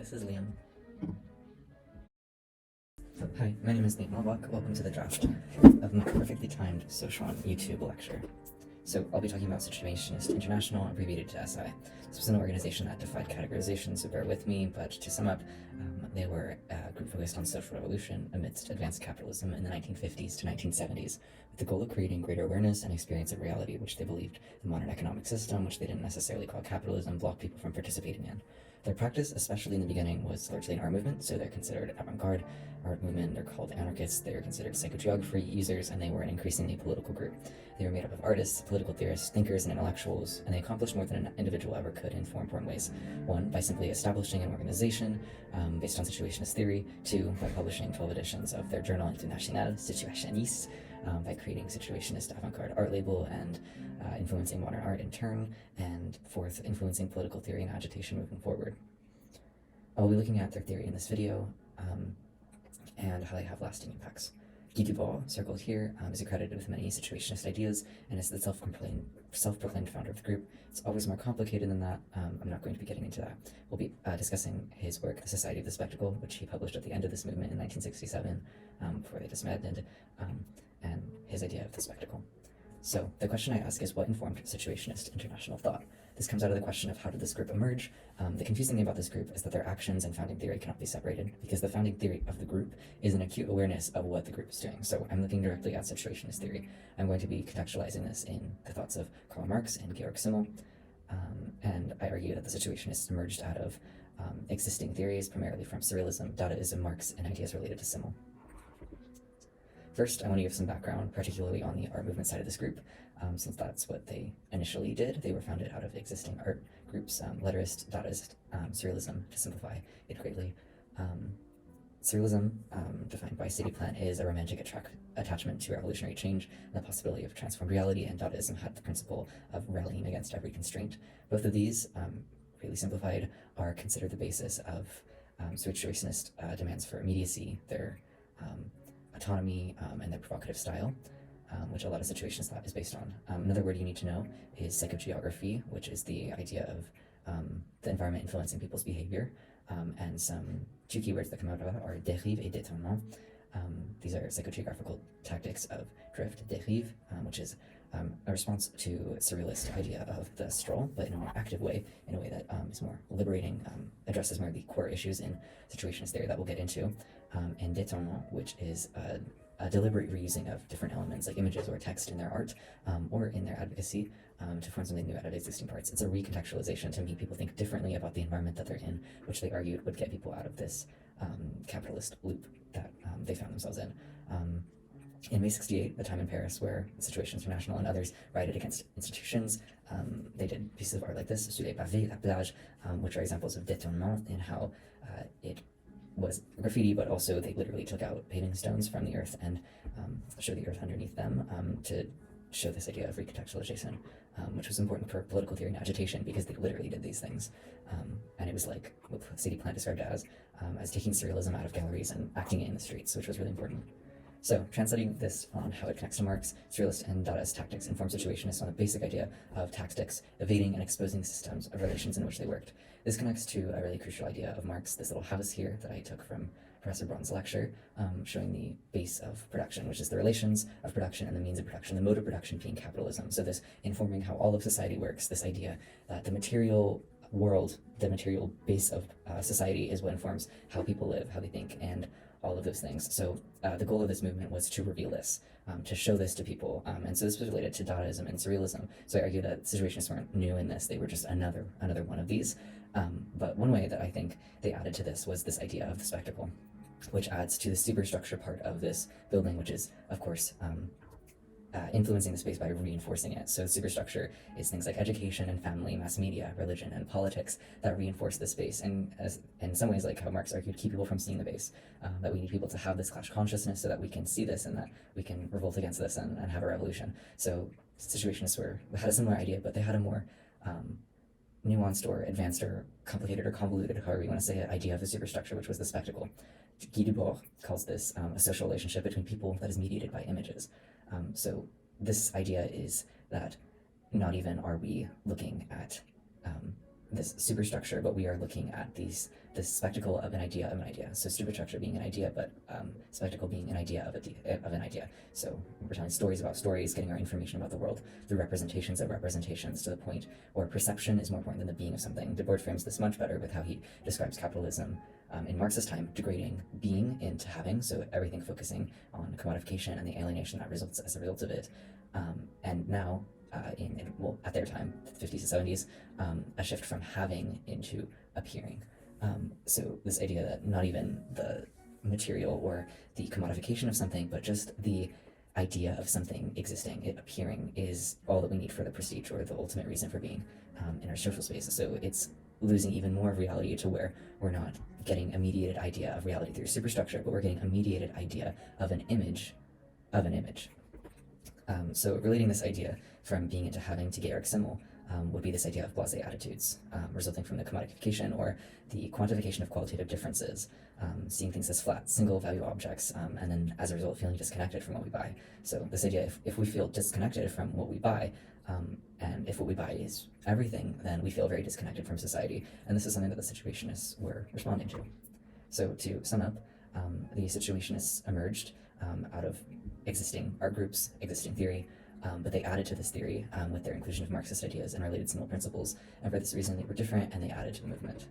This is Liam. Hi, my name is Nate Malbach. Welcome to the draft of my perfectly timed Social YouTube lecture. So I'll be talking about Situationist International, abbreviated to SI. This was an organization that defied categorization, so bear with me, but to sum up, they were a group focused on social revolution amidst advanced capitalism in the 1950s to 1970s, with the goal of creating greater awareness and experience of reality, which they believed the modern economic system, which they didn't necessarily call capitalism, blocked people from participating in. Their practice, especially in the beginning, was largely an art movement, so they're considered avant-garde art movement. They're called anarchists, they were considered psychogeography users, and they were an increasingly political group. They were made up of artists, political theorists, thinkers, and intellectuals, and they accomplished more than an individual ever could in four important ways. One, by simply establishing an organization based on situationist theory. Two, by publishing 12 editions of their journal International, Situationist, by creating situationist avant-garde art label and influencing modern art in turn. And fourth, influencing political theory and agitation moving forward. I'll be looking at their theory in this video and how they have lasting impacts. Guy Debord, circled here, is accredited with many situationist ideas and is the self-proclaimed founder of the group. It's always more complicated than that. I'm not going to be getting into that. We'll be discussing his work, The Society of the Spectacle, which he published at the end of this movement in 1967, before they disbanded, and his idea of the spectacle. So the question I ask is, what informed Situationist International thought? This comes out of the question of how did this group emerge? The confusing thing about this group is that their actions and founding theory cannot be separated, because the founding theory of the group is an acute awareness of what the group is doing. So I'm looking directly at situationist theory. I'm going to be contextualizing this in the thoughts of Karl Marx and Georg Simmel, and I argue that the situationists emerged out of existing theories, primarily from Surrealism, Dadaism, Marx, and ideas related to Simmel. First, I want to give some background, particularly on the art movement side of this group, since that's what they initially did. They were founded out of existing art groups, letterist, Dadaist, Surrealism, to simplify it greatly. Surrealism, defined by City Plan, is a romantic attachment to revolutionary change and the possibility of transformed reality, and Dadaism had the principle of rallying against every constraint. Both of these, really simplified, are considered the basis of situationist demands for immediacy, their autonomy, and their provocative style, which a lot of situationist thought is based on. Another word you need to know is psychogeography, which is the idea of the environment influencing people's behavior, and some two keywords that come out of that are dérive et détournement. These are psychogeographical tactics of drift, dérive, which is a response to surrealist idea of the stroll, but in a more active way, in a way that is more liberating, addresses more of the core issues in situationist theory that we'll get into, and détournement, which is a deliberate reusing of different elements like images or text in their art, or in their advocacy, to form something new out of existing parts. It's a recontextualization to make people think differently about the environment that they're in, which they argued would get people out of this capitalist loop that they found themselves in. In May 68, a time in Paris where Situationist International and others rioted against institutions, they did pieces of art like this, Sous les pavés, la plage, which are examples of détournement in how it was graffiti, but also they literally took out paving stones from the earth and showed the earth underneath them to show this idea of recontextualization, which was important for political theory and agitation because they literally did these things. And it was like what City Plan described as taking surrealism out of galleries and acting it in the streets, which was really important. So, translating this on how it connects to Marx, Surrealist and Dadaist tactics inform situationists on the basic idea of tactics, evading and exposing systems of relations in which they worked. This connects to a really crucial idea of Marx, this little house here that I took from Professor Braun's lecture, showing the base of production, which is the relations of production and the means of production, the mode of production being capitalism. So this informing how all of society works, this idea that the material world, the material base of society is what informs how people live, how they think, and all of those things. So the goal of this movement was to reveal this, to show this to people. And so this was related to Dadaism and Surrealism. So I argue that situationists weren't new in this, they were just another one of these. But one way that I think they added to this was this idea of the spectacle, which adds to the superstructure part of this building, which is, of course, influencing the space by reinforcing it. So superstructure is things like education and family, mass media, religion, and politics that reinforce the space. And as, in some ways, like how Marx argued, keep people from seeing the base, that we need people to have this clash consciousness so that we can see this and that we can revolt against this and have a revolution. So situationists had a similar idea, but they had a more nuanced or advanced or complicated or convoluted, however you want to say it, idea of the superstructure, which was the spectacle. Guy Debord calls this a social relationship between people that is mediated by images. So this idea is that not even are we looking at this superstructure, but we are looking at this spectacle of an idea of an idea. So superstructure being an idea, but spectacle being an idea of an idea. So we're telling stories about stories, getting our information about the world through representations of representations, to the point where perception is more important than the being of something. Debord frames this much better with how he describes capitalism in Marx's time, degrading being into having, so everything focusing on commodification and the alienation that results as a result of it. And now, well, at their time, 50s and 70s, a shift from having into appearing. So this idea that not even the material or the commodification of something, but just the idea of something existing, it appearing, is all that we need for the prestige or the ultimate reason for being in our social space. So it's losing even more of reality, to where we're not getting a mediated idea of reality through superstructure, but we're getting a mediated idea of an image of an image. So relating this idea from being into having to Georg Simmel would be this idea of blasé attitudes, resulting from the commodification or the quantification of qualitative differences, seeing things as flat, single value objects, and then as a result feeling disconnected from what we buy. So this idea, if we feel disconnected from what we buy, and if what we buy is everything, then we feel very disconnected from society. And this is something that the Situationists were responding to. So to sum up, the Situationists emerged out of existing art groups, existing theory, but they added to this theory with their inclusion of Marxist ideas and related symbol principles, and for this reason they were different and they added to the movement.